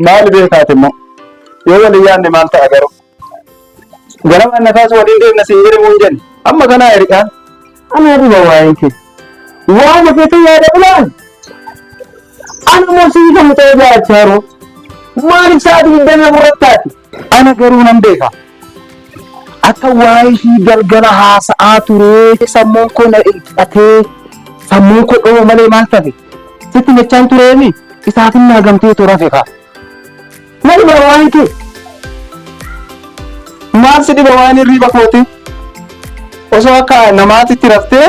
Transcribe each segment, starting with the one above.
maal beekaati immoo yoo walii yaadne maal ta'a garuu gara manna kaas waliin deemna siin jedhamu hin jenne amma kanaa ergaan ana dhiba waa'een kee waama keessa yaada bulaan ana moosii kan ta'e jaachaaro maaliif sa'aatii hindana murattaati ana garuu nan beeka akka waa'ee ishii galgala haasa'aa turee sammuun koo na ilqatee sammuun koo dhoo malee maal tafe sitti jechaan tureemi isaatiin naagamtee tura fekaa maal waan kee maal si dhiba waan irriiba kooti osoo akka namaatitti raftee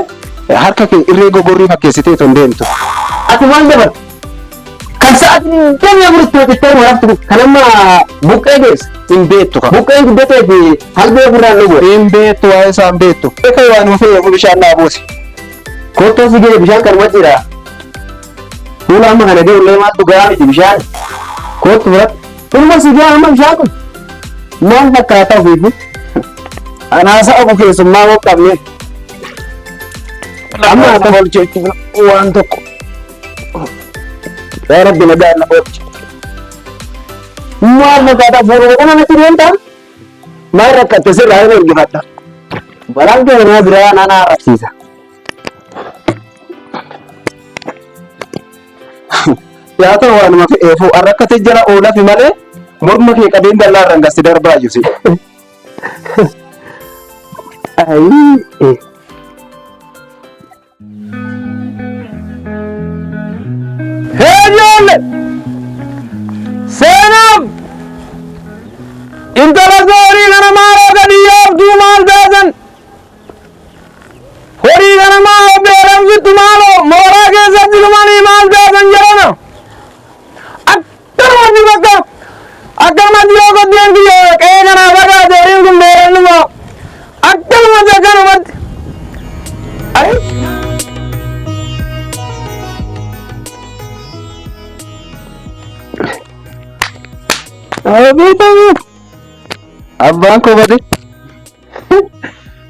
harka kee irree gogorrii fakkeessitee ton deemtu ati maal dabar kan sa'aatiin damee murteessitee waraftu kan amma buqqee geesse hin beektu ka buqqeen guddatee fi halbee birraan dhugu hin beektu waa'ee isaan beektu eeka waan mufee bishaan naa buusi kottoo si gee bishaan kan wajjira fuula amma kana gee ullee maal dhugaa miti bishaan kottu biratti ilma si gee amma bishaan kun maal fakkaataa ofiifi anaasa ofu keessummaa wal qabne amma akka olcheetti waan tokko yaa rabbi nagaa na oolche maal fakkaataa fuula kana natti deemtaa maal rakkatte sirraa hin ergifadha balaan kee naa biraa naan arrabsiisa yaa ta'u waanuma fe'eefu arrakkate jala oolafi malee morma kee qabeen dallaa irraan gasti darbaa jirsi. Heeyyoolle seenaaf intala horii kana maaloo gadi yoobduu maal taasan horii kana maaloo beelamsittu maaloo mooraa keessatti dhumanii maal taasan jedhana akkanumatti bakka akkanumatti yoo koddeen kiyyoo qe'ee kanaa fagaate horiin kun beelannuma akkanumatti akkanumatti beekamu abbaan koo bade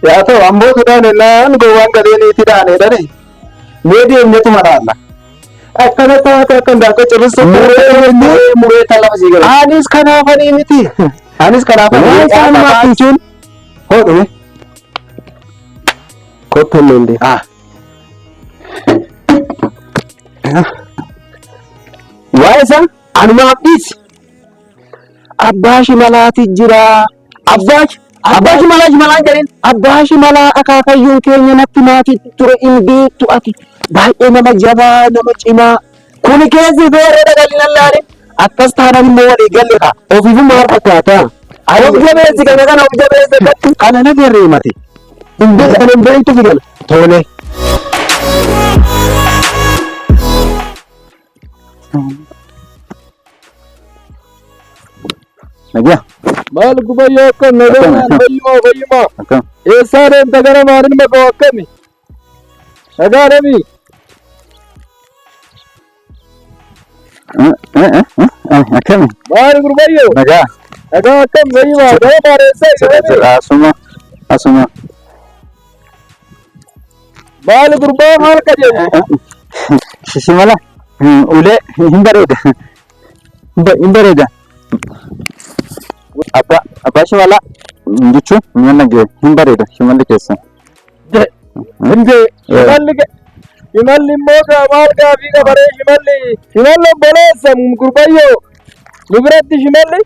yaa ta'u ambootu dhaanennaan gowwaan galeeniiti dhaanedhane mee deemnetu maraalla akkana taate akka ndaaqoo cirrisu muree talafa sii gala anis kanaafanii miti anis kanaafanii isaan maatiichuun hodhume kottollende waa isa anumaaf dhiisi abbaa shimalaati jira abbaa shimalaa jedhin abbaa shimalaa akaakayyuun keenya natti maatii ture hin beektu ati baay'ee nama jabaa nama cimaa kuni keessi feeree dhagalli lallaanin akkas taanaan immoo walii galle ka ofiifu maal fakkaata of jabeessi kana of jabeesse kana na gerree mate hin beektu fi gala tole Nagia. Maal gubayyoo akkam nagaan fayyumaa akkam eessaa deemta gara maaliin bakka akkami nagaa dami akkami maal gubayyoo nagaa akkam fayyumaa gara maal eessaa asuma maal gurbaa maal qajeelu shimala ulee hin bareeda abbaa shimala jechuun mana gee hin bareeda shimalli keessa shimalli immoo maal gaafii qabaree shimalli obboleessa gurbayyoo nu biratti shimalli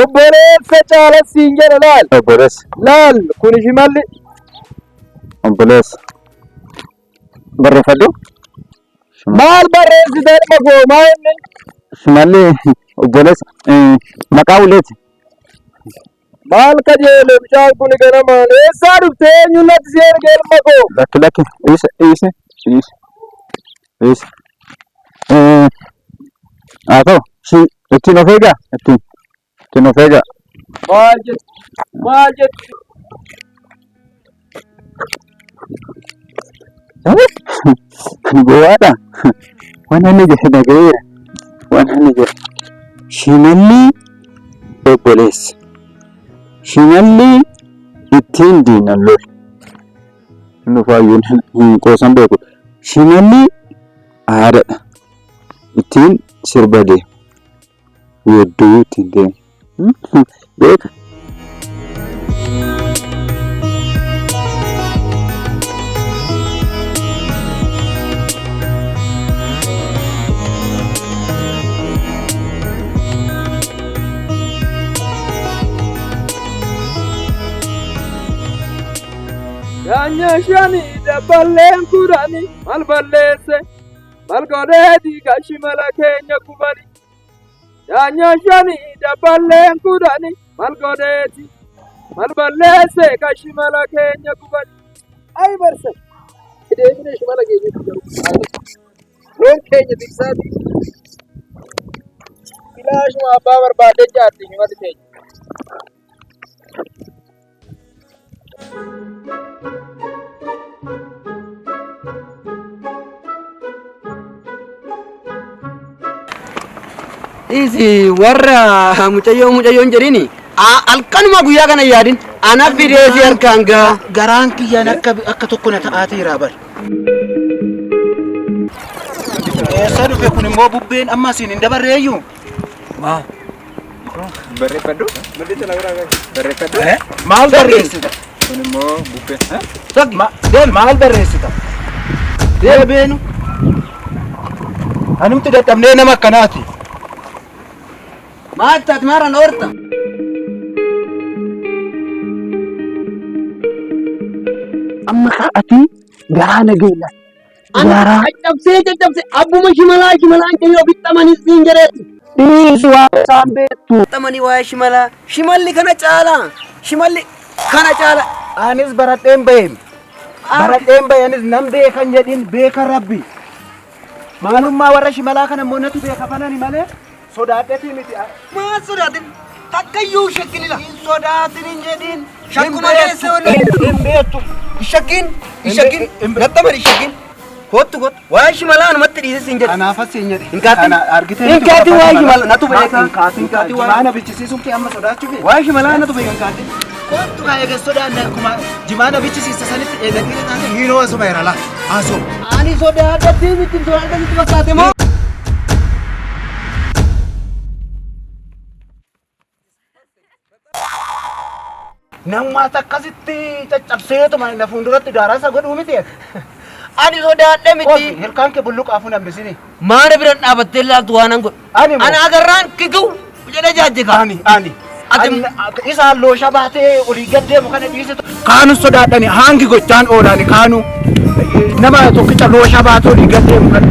obboleessa caalasiin jedha laal kun shimalli obboleessa barreeffadhu maal barreessitan magoo maa inni shimalli obboleessa maqaa uleeti maal kajeele bishaan kun ganamaan eessaa dhufte eenyuun natti si erge ilma koo lakki isa Haa ta'u ittiin of eegaa ittiin of eegaa. Maal jettu? Gowwaadha. Waan inni jedhe dhagayeera. Waan inni jedhe shimalli obboleessa. Shimalli ittiin diinan lolu. Inni faayyuun hin qoosan beeku. Shimalli haadha ittiin sirba deemu. Weedduu ittiin deemu. Beeka. Yaanya shani dabaleen kudhani mal balleesse mal godheeti gashimala keenya kubani. Yaanya shani dabaleen kudhani mal godheeti mal balleesse gashimala keenya kubani. Ay barse deemine shimala keenya kubani. Loon keenya tiksaati. Bilaashuma abbaa barbaadee jaarti shimala keenya. Isi warra mucayyoon jedhini halkanuma guyyaa kana yaadin ana fideesi harkaan gaa garaan kiyyaan akka tokko na ta'aateera bar. Eessa dhufe kun immoo bubbeen amma asiin hin dabarreeyyu. Barreeffadhu? Barreeffadhu? Maal barreessita? Kun immoo bubbee. Maal barreessita? Deebeenu. Anumti dadhabnee nama akkanaati. maattaat maaran oorta Amma ati garaa nageenya. Garaa. caccabsee abbuma shimalaan keenya bixxamanis siin jedheeti. Dhiisi waan isaan beektu. Bixxamanii waa'ee shimalli kana caala. Anis baradheen baheen. Baradheen bahanis nam beekan jedhin beeka rabbi. Maalummaa warra shimalaa kana immoo natu beeka fanani malee sodaadhetii miti. Maa sodaatin takkayyuu shakkinila. Hin sodaatin hin jedhin. Shakkuma keessa walii. Hin beektu. Shakkin nattamani shakkin. Kottu waa'ee shimalaa anumatti dhiises hin jedhe. Kanaafas hin jedhe. Hin kaatin waa'ee shimalaa natu beeka. Jimaana bichisiisuun kee amma sodaachuuf. Waa'ee shimalaa natu beeka hin kaatin. Kottu kaayee geessodaan akkuma jimaana bichisiisa sanitti eegatii taate hiinoo asuma irala. Asuma. Ani sodaadhatii miti fakkaate moo. Namummaas akkasitti caccabseetuma na fuulduratti daaraasa godhuu miti. Ani sodaadhe miti. Hirkaan kee bulluqaafuu hambisini. Maana biran dhaabattee ilaaltu waan an godhu. Ana agarraan kigguu jedhe jaajjika. Ani. Isaan loosha baatee olii gaddeemu kana dhiisitu. Kaanu sodaadhani hangi gochaan oolani kaanu nama tokkicha loosha baatee olii gaddeemu kana.